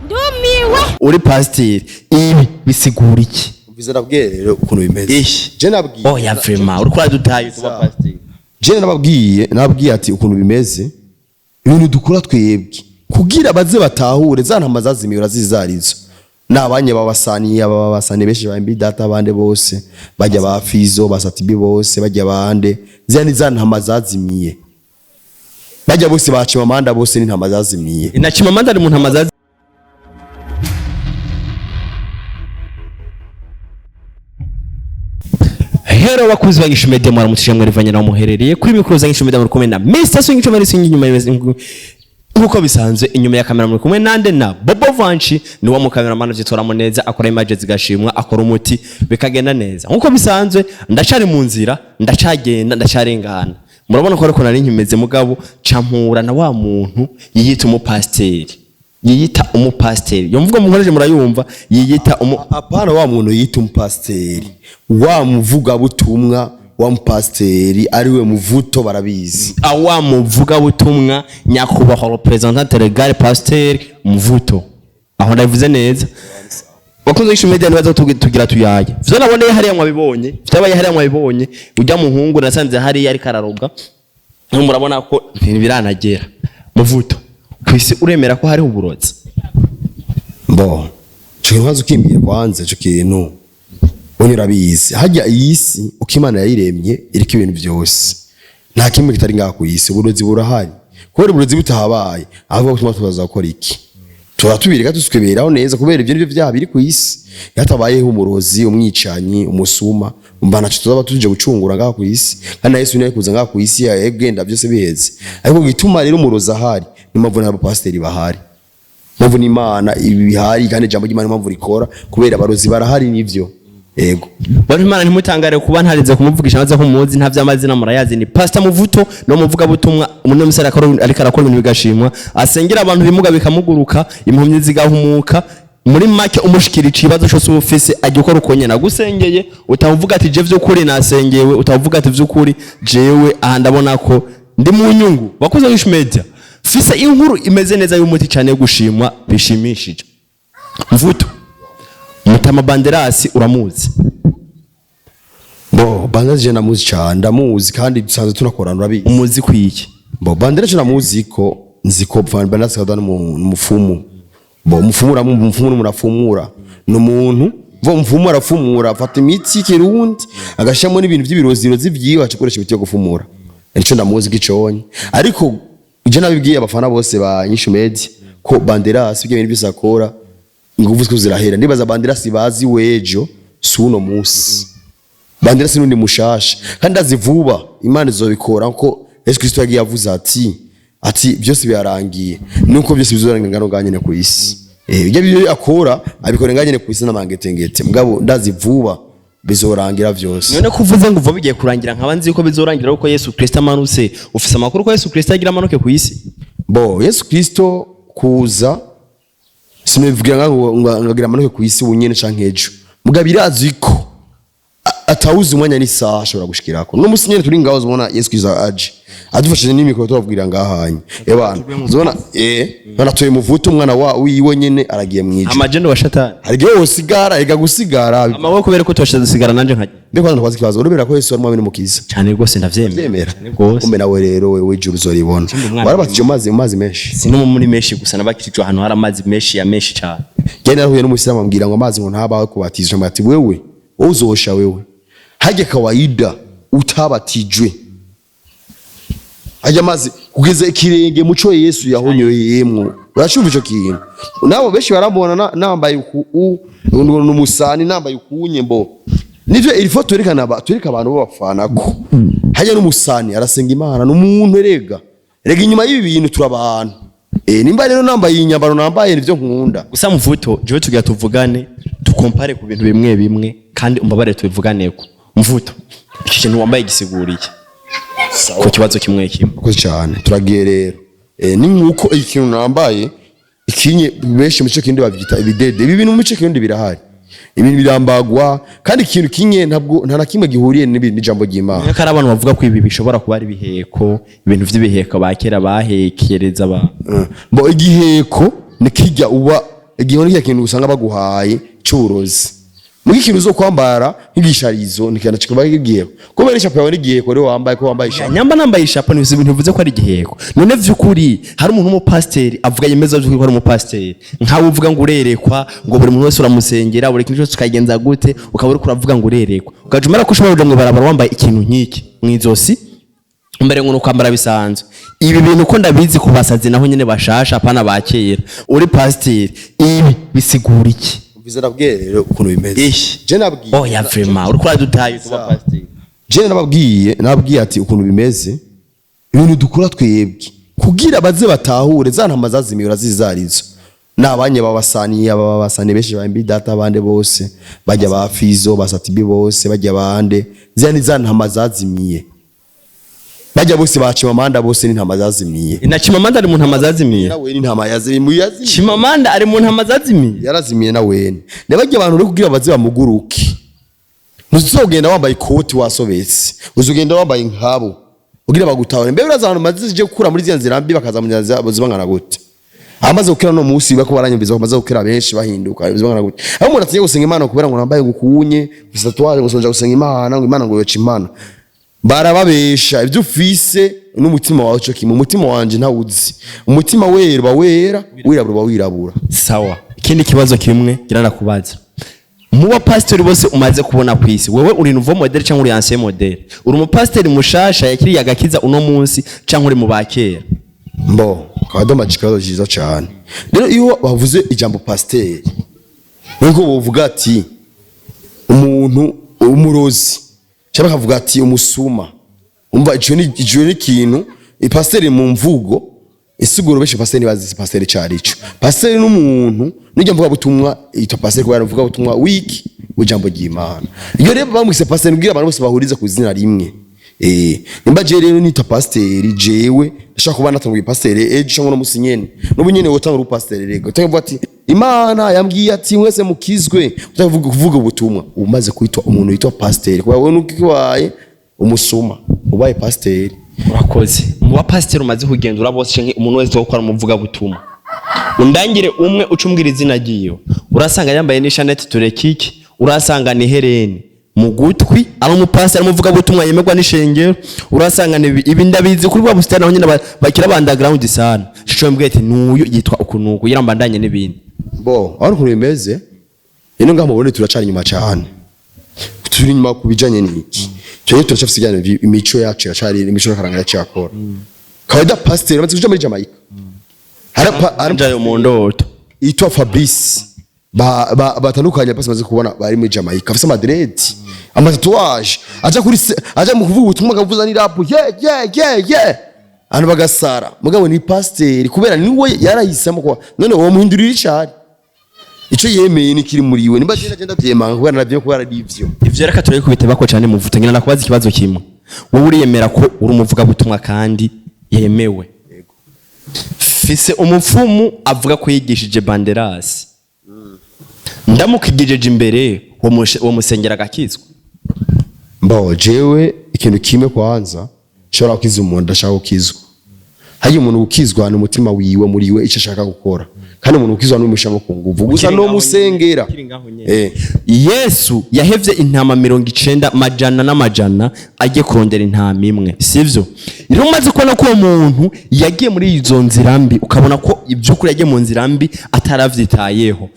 ndumiwe. Uri pasiteri ibi bisigura iki? Bize nabwiye rero ukuntu bimeze. Je nabwiye. Oh ya vrema uri kuri dutaye tuba pasiteri. Je nabwiye ati ukuntu bimeze. Ibintu dukora twebwe kugira baze batahure zantama zazimira zizarizo. Nabanye babasani benshi bambi data bande bose bajya ba Fizo basatibi bose bajya bande zani zantama zazimiye. Bajya bose baci mamanda bose ni ntama zazimiye. Inaci mamanda ari mu ntama zazimiye. Hero bakuzi bagisha media mwaramutse mwe rivanye na muherereye kuri mikro za gisha media muri komena Mr. Swing cyo mari singi nyuma nkuko bisanzwe inyuma ya kamera muri kumwe nande na Bobo Vanchi ni wa mu cameraman vyitoramo neza akora image zigashimwa akora umuti bikagenda neza nkuko bisanzwe ndacari mu nzira ndacagenda ndacarengana murabona ko ariko nari nkimeze mugabo campura na wa muntu yiyita umupasiteri yumvuga mukoreje murayumva yiyita apana wa muntu yiyita umupasiteri wa muvuga butumwa wa mupasiteri ariwe muvuto barabizi wa muvuga butumwa nyakubahwa representant legal pasiteri muvuto aho ndavuze neza bakunze gisha media nibaza tugira tuyaye vyo naboneye hariya mwabibonye vyabaye hariya mwabibonye ujya muhungu nasanze hariya ari kararoga murabona ko biranagera muvuto kwisi uremera ko hari uburozi bo cyo nkazo kimbiye kwanze cyo kintu urabizi hajya iyisi ukimana yayiremye iriko ibintu byose nta kimwe kitari ngaha ku isi uburozi burahari kubera uburozi butahabaye ahubwo gutuma tuzakora iki turatubireka tusweberaho neza kubera ibyo nivyo byaha biri ku isi yatabayeho umurozi umwicanyi umusuma umbana tuzaba tuje gucungura ngaha ku isi kandi Yesu niwe kuza ngaha ku isi yagenda byose biheze ariko gituma rero umurozi ahari nimavuna abapasiteri bahari mavuna Imana ibihari kandi jambo ry'Imana mpamvu rikora kubera abarozi barahari nivyo ego bari Imana ntimutangare kuba ntarize kumuvugisha maze nk'umuzi nta vy'amazina murayazi ni Pastor Muvuto no muvuga butumwa umuntu misara ariko arakora ibintu bigashimwa asengera abantu bimuga bikamuguruka impumyi zigahumuka muri make umushikira ikibazo cyose ufise ajye ukora ukonye nagusengeye utavuga ati je vy'ukuri nasengewe utavuga ati vy'ukuri jewe aha ndabona ko ndi mu nyungu bakuze gisha media fise inkuru imeze neza y'umuti cyane gushimwa bishimishije Muvuto Mutama Banderasi uramuzi bo Banderasi je namuzi cyane ndamuzi kandi dusanzwe tunakorana urabizi umuzi kwiki bo Banderasi namuzi ko nziko Banderasi kadana umufumu bo umufumu n'umurafumura n'umuntu vo umufumu arafumura afata imiti kirundi agashamo n'ibintu by'ibiroziro z'ivyiwe akoresha ibiti yo gufumura nicyo ndamuzi giconye ariko je nabibwiye abafana bose ba INYISHU media ko Banderasi ibyo bintu bisakora ingufu zirahera ndibaza Banderasi bazi wejo suno musi Banderasi nundi mushasha kandi azivuba Imana izobikora ko Yesu Kristo yagiye avuze ati byose byarangiye nuko byose bizorangana nganyene ku isi ibyo akora abikora nganyene ku isi n'amangetengete mugabo ndazivuba bizorangira byose none kuvuze ngo uva bigiye kurangira nkabanzi yuko bizorangira uko Yesu Kristo amanutse ufise amakuru ko Yesu Kristo agira amanuke ku isi bo Yesu Kristo kuza sinivugira ngagira amanuke ku isi unyene canke ejo mugabirazi ko atawuzi umwanya ni saha ashobora gushikirako no musi nyene turi ngaho zibona Yesu Kristo aje adufashije n'imikoro tubabwira ngahanye ebana zibona banatoye Muvuto umwana wiwe nyene aragiye mwije amajendo wa shatani arigiye osigara ega gusigara amawe kubera ko twashaza sigara nanje nkaje ndiko ndabaza kibazo urubera ko Yesu ari mwami n'umukiza cyane rwose ndavyemera umbe nawe rero wewe ijuru uzoribona warabatije amazi menshi sino muri menshi gusa nabakirije ahantu hari amazi menshi ya menshi cyane genda nahuye n'umusiramu ambwira ngo amazi ngo ntabaho kubatizwa ati wewe uzosha wewe haje kawaida utabatijwe ajya amazi kugeza ikirenge muco Yesu yahonyoyemwo urashumva ico kintu nabo benshi barambona nambaye n'umusani nambaye ukunye mbo nivyo iri foto yerekana abantu bo bafanako haje n'umusani arasenga Imana n'umuntu rega inyuma y'ibi bintu turabantu nimba rero nambaye inyambaro nambaye nivyo nkunda gusa Muvuto jewe tugira tuvugane tukompare ku bintu bimwe bimwe kandi umbabare tubivuganeko Muvuto iki kintu wambaye gisiguriye ku kibazo kimwe ko cyane turagiye rero ni nkuko ikintu nambaye ikinye benshi mu cyo kindi bavyita ibidede ibi bintu mu cyo kindi birahari ibintu birambagwa kandi ikintu kinye ntabwo nta nakimwe gihuriye n'ijambo ry'Imana kandi abantu bavuga ko ibi bishobora kuba ari biheko ibintu vy'ibiheko bakera bahekereza ba bo igiheko nikijya uba igihoni cya kintu usanga baguhaye cyurozi mugi kintu zo kwambara nk'igisharizo nikana kikuba kigiye kubera ishapo yawe nigiye ko rero wambaye ko wambaye ishapo nyamba nambaye ishapo ni ibintu bivuze ko ari igiheko none vy'ukuri hari umuntu w'umupasteri avuga yemeza vy'ukuri ko ari umupasteri nkawe uvuga ngo urerekwa ngo buri muntu wese uramusengera buri kintu cyose ukagenza gute ukaba uri kuravuga ngo urerekwa ukajumara ko ushobora kuja mu barabara wambaye ikintu nk'iki mwizosi mbere ngo nukwambara bisanzwe ibi bintu ko ndabizi ku basazi naho nyene bashasha apana bakera uri pasteri ibi bisigura iki bizera bwerero ukuntu bimeze je nabwiye oya vraiment uri kura dutaye tuba pasteri je nababwiye ati ukuntu bimeze ibintu dukura twebwe kugira baze batahure zantama zazimira zizarizo nabanye babasani benshi bambi data bande bose bajya ba Fizo basatibi bose bajya bande zani zantama zazimiye bajya bose bacimamanda bose n'intama zazimiye na Chimamanda ari mu ntama zazimiye nawe n'intama yazimiye Chimamanda ari mu ntama zazimiye yarazimiye nawe nebajya abantu uri kugira baze bamuguruke ntuzogenda wambaye ikoti wasobetse uzogenda wambaye inkabo ugira bagutawe mbe urazana mazije gukura muri ziya nzira mbi bakaza mu nzira zibangana gute amaze gukira no musi bako baranyumviza ko amaze gukira benshi bahinduka bizibangana gute aho umuntu atinye gusenga Imana kubera ngo nambaye gukunye bisatwaje gusonja gusenga Imana ngo Imana ngo yoca Imana barababesha ibyo ufise n'umutima wawe cyo kimwe umutima wanje ntawuzi umutima wera wirabura wirabura sawa ikindi kibazo kimwe kirana kubaza mu bapastori bose umaze kubona kwisi wewe uri nouveau model cyangwa uri ancien model uri umupastori mushasha yakiriye agakiza uno munsi cyangwa uri mu bakera mbo kadoma chikazo jiza cyane rero iyo bavuze ijambo pasteur nuko bovuga ati umuntu umurozi cyangwa kavuga ati umusuma umva ico ni ikintu ipasteur mu mvugo isiguro beshe pasteur bazi pasteur cyarico pasteur n'umuntu nijya mvuga butumwa ito pasteur kubera mvuga butumwa wiki ujambo ry'Imana iyo rero bamwise pasteur nubwira abantu bose bahuriza ku zina rimwe nimba je rero nita pasteur jewe ndashaka kuba natanguye pasteur cyangwa no musinyene n'ubu nyene wotanga uru pasteur rego utavuga ati Imana yambwiye ati mwese mukizwe utavuga kuvuga ubutumwa umaze kwitwa umuntu yitwa pasteur kwa wewe nukiwaye umusuma ubaye pasteur urakoze mu bapasteur umaze kugendura bose canke umuntu wese ukora umuvuga butumwa undangire umwe ucumbwira izina giyo urasanga yambaye ni Chanette Turekiki urasanga ni Helene mu gutwi ari umupasteur umuvuga butumwa yemerwa n'ishengero urasanga ibi ndabizi kuri bwa busitani aho nyine bakira underground sana shicho mbwiye ati nuyu yitwa ukunuko yarambandanye n'ibindi bo aho kurimeze ino ngamubone turacana nyuma cyane turi nyuma kubijanye n'iki cyo turacafise cyane imico yacu yacari imico n'akaranga cyakora kaida pasteur amaze kuja muri Jamaica harapa mu ndoto itwa Fabrice batandukanye pasi maze kubona bari muri Jamaica afise madred amatatuage aja mu kuvuga ubutumwa gavuza ni rap yeah anu bagasara mugabo ni pasteur kubera niwe yarahisemo ko none wo muhindurira icari ico yemeye ni kiri muri we nimba agenda byemanga kubera navyo kubera ivyo reka tureke kubiteba ko cyane muvuta ngina nakubaza ikibazo kimwe wowe uriyemera ko uri umuvuga butumwa kandi yemewe fise umupfumu avuga ko yigishije Banderas ndamukigejeje imbere wo musengera agakizwa mbo jewe ikintu kimwe kwanza shora kwiza umuntu ndashaka ukizwa hayi umuntu ukizwa ni umutima wiwe muri we icyo ashaka gukora kandi umuntu ukizwa n'umushamo ku nguvu gusa no musengera Yesu yahevye intama 90 majana n'amajana agiye kurondera intama imwe sivyo rero umaze kubona ko umuntu yagiye muri izo nzira mbi ukabona ko ibyukuri yagiye mu nzira mbi ataravyitayeho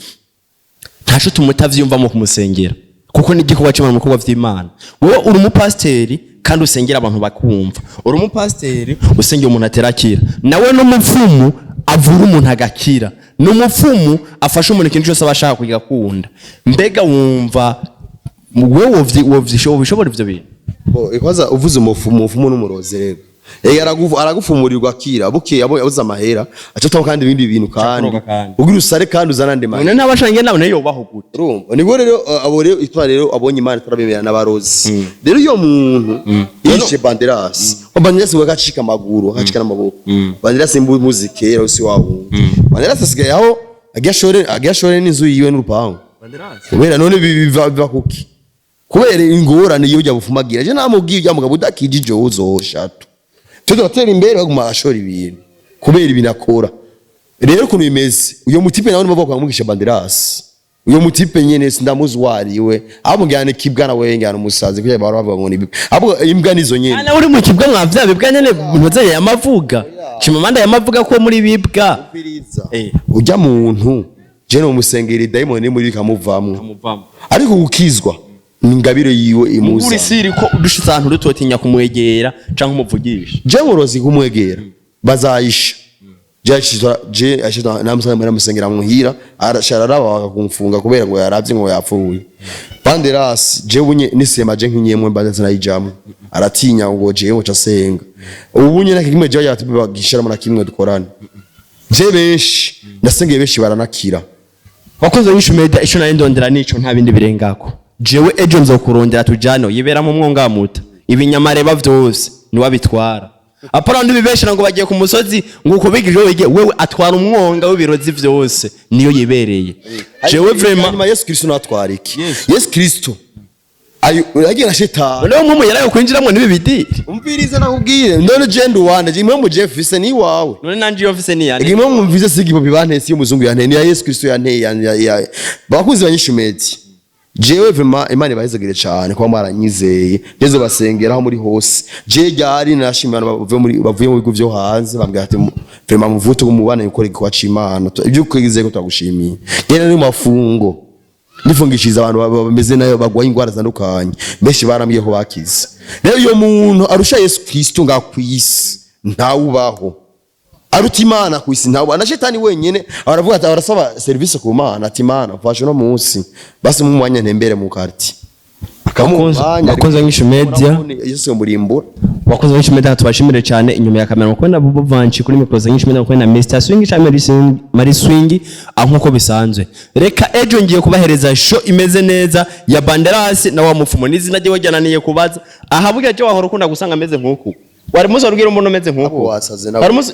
ntaco tumutavyumva mu kumusengera kuko ni gikorwa cy'Imana mu bikorwa vy'Imana wowe uri umupasteri kandi usengera abantu bakumva uri umupasteri usengera umuntu aterakira nawe n'umupfumu avura umuntu agakira n'umupfumu afasha umuntu ikintu cyose abashaka kugira kunda mbega wumva wewe wovyishobora ivyo bintu bo ikoza uvuze umupfumu n'umurozi rero aragufumurirwa akira buke yabuze amahera aco kandi ibindi bintu kandi ugira usare kandi uzanande manje none nabashange nawe nayo baho gute urumva nibo rero abo rero itwa rero abonye Imana turabemera n'abarozi rero iyo muntu yishe Banderas Banderas wagacika amaguru agacika n'amaboko Banderas imbu muzike rero si wawo Banderas asigaye aho agashore n'inzu yiwe n'urupango Banderas kubera none biva kuki kubera ingorane iyo ujya bufumagira je namubwiye ujya mugabo udakijije uzoshatu tudatera imbere baguma ashora ibintu kubera ibinakora rero kuno bimeze uyo mutipe nawe nibavuga kwa mugisha banderasi uyo mutipe nyene sindamuzwariwe abo ngane kibwana we ngane umusazi kuye baro bavuga ngo ni abo imbwa nizo nyene ana uri mu kibwa mwavya bibwa nyene ntoze yamavuga chimamanda yamavuga ko muri bibwa ujya muntu je no musengeri daimon ni muri kamuvamwe ariko gukizwa ningabire yiwe imuza muri siri ko udushitse ahantu rutotinya kumwegera canke umuvugisha je ngorozi kumwegera bazayisha je ashita namusanga musengera muhira arasharara bakakumfunga kubera ngo yaravye ngo yapfuye banderasi je bunye nisema je nkinyemwe mbanze nayijamwe aratinya ngo je ngo casenga ubunye nakimwe je yatubagishira mu nakimwe dukorana je benshi nasengeye benshi baranakira wakoze wishumeda ico nayo ndondera nico nta bindi birengako jewe ejo nzokurondera tujano yibera mu mwonga muta ibinyamareba vyose ni wabitwara apara ndi bibeshera ngo bagiye ku musozi nguko bigije wewe atwara umwonga w'ibirozi vyose niyo yibereye jewe vraiment nyuma Yesu Kristo natwariki Yesu Kristo ayo uragira shetani leo mumu yarayo kwinjiramwe n'ibibidiri umvirize nakubwire ndone je nduwane je impamvu Jeff fise ni wawe none nanje yo fise ni yani impamvu mvize sigipo bibantesi yo muzungu yanteye ni ya Yesu Kristo yanteye bakuzi banyishumeti jewe vraiment imana ibahezagire cyane kwa maranyizeye ngezo basengera aho muri hose je ryari nashimana bavuye mu bigo byo hanze bambwira ati vraiment muvuto kumubana yukore kwa cimana ibyo kwigeze ko twagushimiye yene ni mafungo nifungishiriza abantu bameze nayo bagwaye ingwara zandukanye benshi barambye ko bakize rero iyo muntu arusha Yesu Kristo ngakwisi ntawubaho aruta imana kwisi ntawo na shetani wenyene aravuga ati arasaba service ku mana ati mana fashe no munsi basi mu mwanya ntembere mu karti bakoze nk'ishu media Yesu murimbura bakoze nk'ishu media tubashimire cyane inyuma ya kamera ko na Bobo Vanchi kuri mikoze nk'ishu media ko na Mr Swing cyangwa Mari Swing nkuko bisanzwe reka ejo ngiye kubahereza show imeze neza ya banderasi na wa mufumo n'izina rye wajyananiye kubaza aha buge cyo wahora ukunda gusanga ameze nkuko wari muso rubwira umuntu ameze nkuko wasaze na wari muso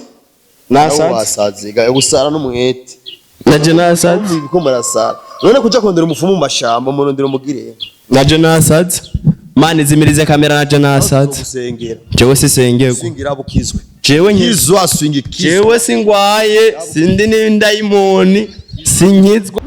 nasaze ga gusara n'umwete naje nasaze ko marasara none kuja kondera umufumo mu mashamba umuntu ndiro mugire naje nasaze mani zimirize kamera naje nasaze gusengera jewe sisengego singira bukizwe jewe nkizwa swingi jewe singwaye sindi ni ndayimoni sinkizwa